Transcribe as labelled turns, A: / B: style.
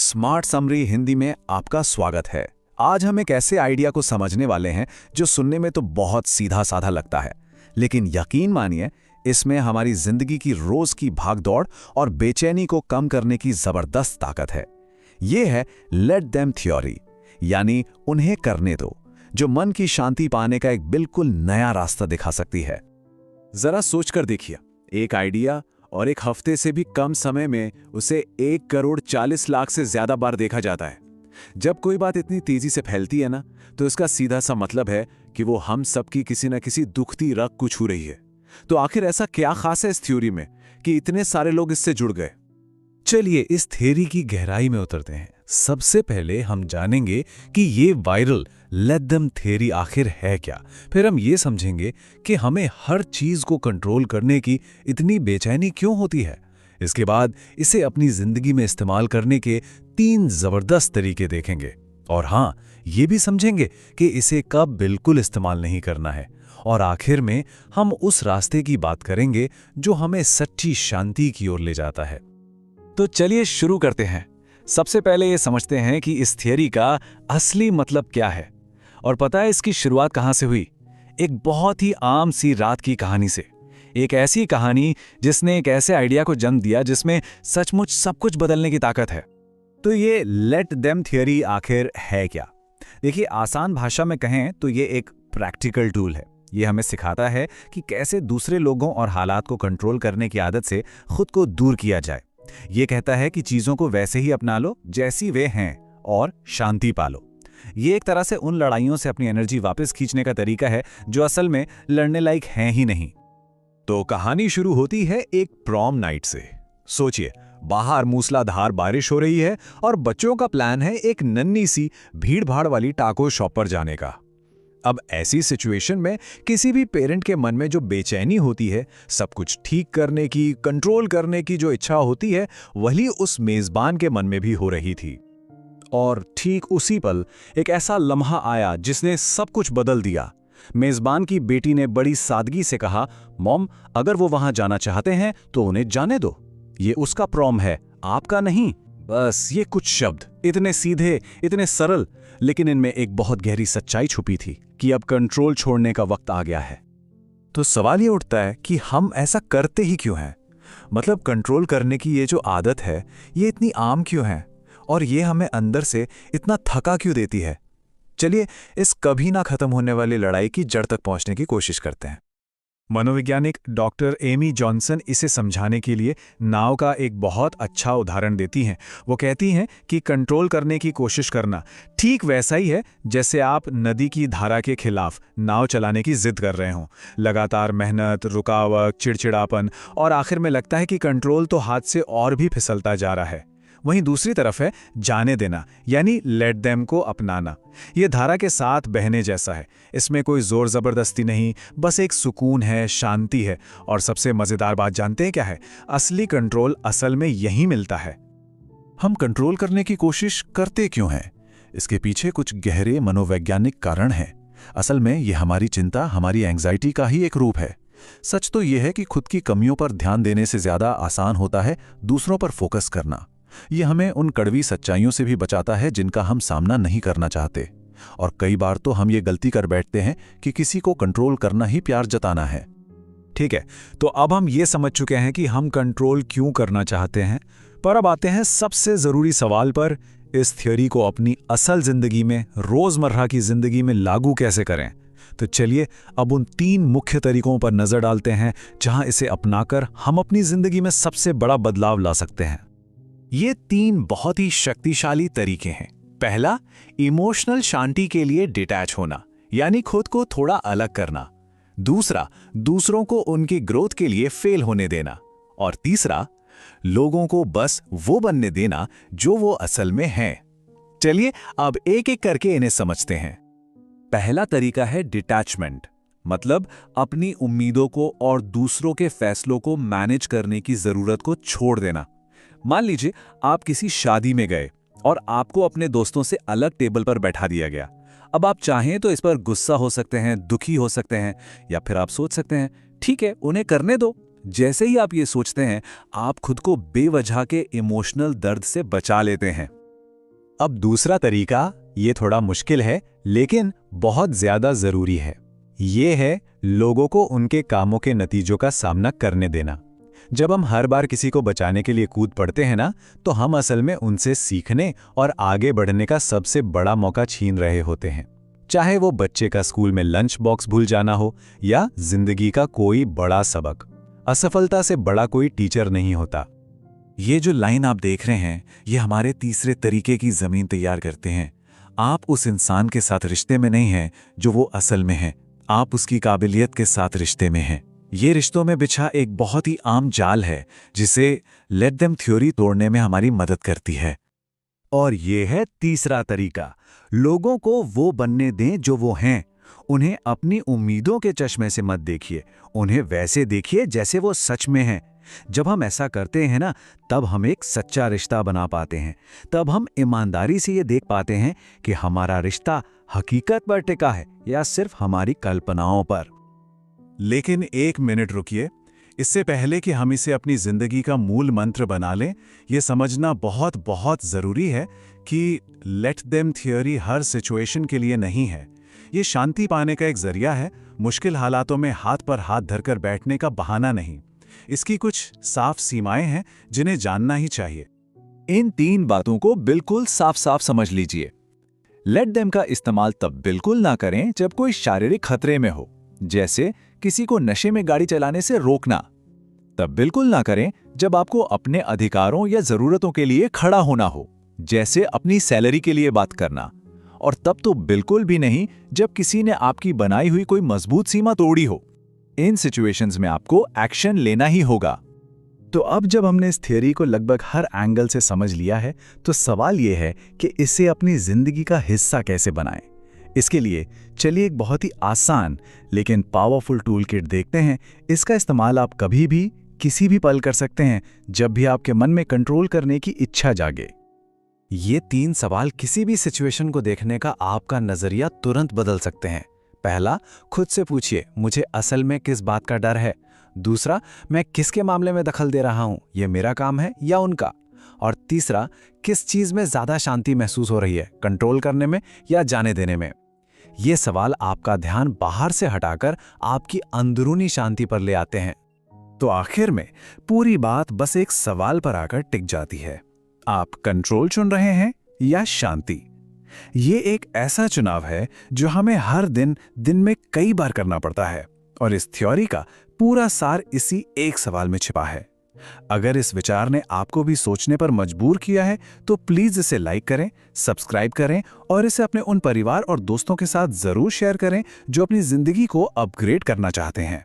A: Smart summary Hindi में आपका स्वागत है। आज हम एक ऐसे आइडिया को समझने वाले हैं जो सुनने में तो बहुत सीधा साधा लगता है, लेकिन यकीन मानिए इसमें हमारी जिंदगी की रोज की भागदौड़ और बेचैनी को कम करने की जबरदस्त ताकत है। ये है लेट देम थ्योरी, यानी उन्हें करने दो, जो मन की शांति पाने का एक बिल्कुल नया रास्ता दिखा सकती है। जरा सोचकर देखिए, एक आइडिया और एक हफ्ते से भी कम समय में उसे 1,40,00,000 से ज्यादा बार देखा जाता है। जब कोई बात इतनी तेजी से फैलती है ना, तो इसका सीधा सा मतलब है कि वो हम सबकी किसी न किसी दुखती रग को छू रही है। तो आखिर ऐसा क्या खास है इस थ्योरी में कि इतने सारे लोग इससे जुड़ गए?
B: चलिए इस थ्योरी की गहराई में उतरते हैं। सबसे पहले हम जानेंगे कि ये वायरल लेट देम थ्योरी आखिर है क्या। फिर हम ये समझेंगे कि हमें हर चीज को कंट्रोल करने की इतनी बेचैनी क्यों होती है। इसके बाद इसे अपनी जिंदगी में इस्तेमाल करने के 3 जबरदस्त तरीके देखेंगे। और हाँ, ये भी समझेंगे कि इसे कब बिल्कुल इस्तेमाल नहीं करना है। और आखिर में हम उस रास्ते की बात करेंगे जो हमें सच्ची शांति की ओर ले जाता है।
A: तो चलिए शुरू करते हैं। सबसे पहले ये समझते हैं कि इस थियरी का असली मतलब क्या है। और पता है इसकी शुरुआत कहाँ से हुई? एक बहुत ही आम सी रात की कहानी से। एक ऐसी कहानी जिसने एक ऐसे आइडिया को जन्म दिया जिसमें सचमुच सब कुछ बदलने की ताकत है। तो ये लेट देम थियरी आखिर है क्या? देखिए, आसान भाषा में कहें तो ये एक प्रैक्टिकल टूल है। ये हमें सिखाता है कि कैसे दूसरे लोगों और हालात को कंट्रोल करने की आदत से खुद को दूर किया जाए। ये कहता है कि चीजों को वैसे ही अपना लो जैसी वे हैं और शांति पालो। ये एक तरह से उन लड़ाइयों से अपनी एनर्जी वापस खींचने का तरीका है जो असल में लड़ने लायक हैं ही नहीं। तो कहानी शुरू होती है एक प्रॉम नाइट से। सोचिए, बाहर मूसलाधार बारिश हो रही है और बच्चों का प्लान है एक नन्ही सी भीड़-भाड़ वाली टाको शॉप पर जाने का। अब ऐसी सिचुएशन में किसी भी पेरेंट के मन में जो बेचैनी होती है, सब कुछ ठीक करने की, कंट्रोल करने की जो इच्छा होती है, वही उस मेजबान के मन में भी हो रही थी। और ठीक उसी पल एक ऐसा लम्हा आया जिसने सब कुछ बदल दिया। मेजबान की बेटी ने बड़ी सादगी से कहा, मॉम, अगर वो वहां जाना चाहते हैं तो उन्हें जाने दो। ये उसका प्रॉम है, आपका नहीं। बस ये कुछ शब्द, इतने सीधे, इतने सरल, लेकिन इनमें एक बहुत गहरी सच्चाई छुपी थी कि अब कंट्रोल छोड़ने का वक्त आ गया है। तो सवाल ये उठता है कि हम ऐसा करते ही क्यों हैं? मतलब कंट्रोल करने की ये जो आदत है, ये इतनी आम क्यों है? और ये हमें अंदर से इतना थका क्यों देती है? चलिए इस कभी ना खत्म होने वाली लड़ाई की जड़ तक पहुंचने की कोशिश करते हैं। मनोवैज्ञानिक डॉक्टर एमी जॉनसन इसे समझाने के लिए नाव का एक बहुत अच्छा उदाहरण देती हैं। वो कहती हैं कि कंट्रोल करने की कोशिश करना ठीक वैसा ही है जैसे आप नदी की धारा के खिलाफ नाव चलाने की जिद कर रहे हों। लगातार मेहनत, रुकावट, चिड़चिड़ापन और आखिर में लगता है कि कंट्रोल तो हाथ से और भी फिसलता जा रहा है। वहीं दूसरी तरफ है जाने देना, यानी लेट देम को अपनाना। ये धारा के साथ बहने जैसा है। इसमें कोई जोर जबरदस्ती नहीं, बस एक सुकून है, शांति है। और सबसे मजेदार बात जानते हैं क्या है? असली कंट्रोल असल में यही मिलता है। हम कंट्रोल करने की कोशिश करते क्यों हैं? इसके पीछे कुछ गहरे मनोवैज्ञानिक कारण हैं। असल में ये हमारी चिंता, हमारी एंग्जाइटी का ही एक रूप है। सच तो यह है कि खुद की कमियों पर ध्यान देने से ज्यादा आसान होता है दूसरों पर फोकस करना। ये हमें उन कड़वी सच्चाइयों से भी बचाता है जिनका हम सामना नहीं करना चाहते। और कई बार तो हम ये गलती कर बैठते हैं कि किसी को कंट्रोल करना ही प्यार जताना है। ठीक है, तो अब हम ये समझ चुके हैं कि हम कंट्रोल क्यों करना चाहते हैं। पर अब आते हैं सबसे जरूरी सवाल पर, इस थ्योरी को अपनी असल जिंदगी में, रोजमर्रा की जिंदगी में लागू कैसे करें। तो चलिए अब उन 3 मुख्य तरीकों पर नजर डालते हैं जहां इसे अपनाकर हम अपनी जिंदगी में सबसे बड़ा बदलाव ला सकते हैं। ये 3 बहुत ही शक्तिशाली तरीके हैं। पहला, इमोशनल शांति के लिए डिटैच होना, यानी खुद को थोड़ा अलग करना। दूसरा, दूसरों को उनकी ग्रोथ के लिए फेल होने देना। और तीसरा, लोगों को बस वो बनने देना जो वो असल में हैं। चलिए अब एक एक करके इन्हें समझते हैं। पहला तरीका है डिटैचमेंट, मतलब अपनी उम्मीदों को और दूसरों के फैसलों को मैनेज करने की जरूरत को छोड़ देना। मान लीजिए आप किसी शादी में गए और आपको अपने दोस्तों से अलग टेबल पर बैठा दिया गया। अब आप चाहें तो इस पर गुस्सा हो सकते हैं, दुखी हो सकते हैं, या फिर आप सोच सकते हैं ठीक है, उन्हें करने दो। जैसे ही आप ये सोचते हैं, आप खुद को बेवजह के इमोशनल दर्द से बचा लेते हैं।
B: अब दूसरा तरीका, ये थोड़ा मुश्किल है लेकिन बहुत ज्यादा जरूरी है। ये है लोगों को उनके कामों के नतीजों का सामना करने देना। जब हम हर बार किसी को बचाने के लिए कूद पड़ते हैं ना, तो हम असल में उनसे सीखने और आगे बढ़ने का सबसे बड़ा मौका छीन रहे होते हैं। चाहे वो बच्चे का स्कूल में लंच बॉक्स भूल जाना हो या जिंदगी का कोई बड़ा सबक। असफलता से बड़ा कोई टीचर नहीं होता।
A: ये जो लाइन आप देख रहे हैं, ये हमारे तीसरे तरीके की जमीन तैयार करते हैं। आप उस इंसान के साथ रिश्ते में नहीं हैं जो वो असल में है, आप उसकी काबिलियत के साथ रिश्ते में हैं। ये रिश्तों में बिछा एक बहुत ही आम जाल है जिसे लेट देम थ्योरी तोड़ने में हमारी मदद करती है।
B: और ये है तीसरा तरीका, लोगों को वो बनने दें जो वो हैं। उन्हें अपनी उम्मीदों के चश्मे से मत देखिए, उन्हें वैसे देखिए जैसे वो सच में हैं। जब हम ऐसा करते हैं ना, तब हम एक सच्चा रिश्ता बना पाते हैं। तब हम ईमानदारी से ये देख पाते हैं कि हमारा रिश्ता हकीकत पर टिका है या सिर्फ हमारी कल्पनाओं पर। लेकिन एक मिनट रुकिए, इससे पहले कि हम इसे अपनी जिंदगी का मूल मंत्र बना लें, ये समझना बहुत बहुत जरूरी है कि लेट देम थियरी हर सिचुएशन के लिए नहीं है। ये शांति पाने का एक जरिया है, मुश्किल हालातों में हाथ पर हाथ धरकर बैठने का बहाना नहीं। इसकी कुछ साफ सीमाएं हैं जिन्हें जानना ही चाहिए।
A: इन 3 बातों को बिल्कुल साफ साफ समझ लीजिए। लेट देम का इस्तेमाल तब बिल्कुल ना करें जब कोई शारीरिक खतरे में हो, जैसे किसी को नशे में गाड़ी चलाने से रोकना। तब बिल्कुल ना करें जब आपको अपने अधिकारों या जरूरतों के लिए खड़ा होना हो, जैसे अपनी सैलरी के लिए बात करना। और तब तो बिल्कुल भी नहीं जब किसी ने आपकी बनाई हुई कोई मजबूत सीमा तोड़ी हो। इन सिचुएशंस में आपको एक्शन लेना ही होगा।
B: तो अब जब हमने इस थियरी को लगभग हर एंगल से समझ लिया है, तो सवाल यह है कि इसे अपनी जिंदगी का हिस्सा कैसे बनाएं। इसके लिए चलिए एक बहुत ही आसान लेकिन पावरफुल टूल किट देखते हैं। इसका इस्तेमाल आप कभी भी किसी भी पल कर सकते हैं, जब भी आपके मन में कंट्रोल करने की इच्छा जागे। ये 3 सवाल किसी भी सिचुएशन को देखने का आपका नजरिया तुरंत बदल सकते हैं। पहला, खुद से पूछिए, मुझे असल में किस बात का डर है। दूसरा, मैं किसके मामले में दखल दे रहा हूं, ये मेरा काम है या उनका। और तीसरा, किस चीज में ज्यादा शांति महसूस हो रही है, कंट्रोल करने में या जाने देने में। ये सवाल आपका ध्यान बाहर से हटाकर आपकी अंदरूनी शांति पर ले आते हैं। तो आखिर में पूरी बात बस एक सवाल पर आकर टिक जाती है, आप कंट्रोल चुन रहे हैं या शांति। ये एक ऐसा चुनाव है जो हमें हर दिन में कई बार करना पड़ता है, और इस थ्योरी का पूरा सार इसी एक सवाल में छिपा है। अगर इस विचार ने आपको भी सोचने पर मजबूर किया है, तो प्लीज इसे लाइक करें, सब्सक्राइब करें और इसे अपने उन परिवार और दोस्तों के साथ जरूर शेयर करें जो अपनी जिंदगी को अपग्रेड करना चाहते हैं।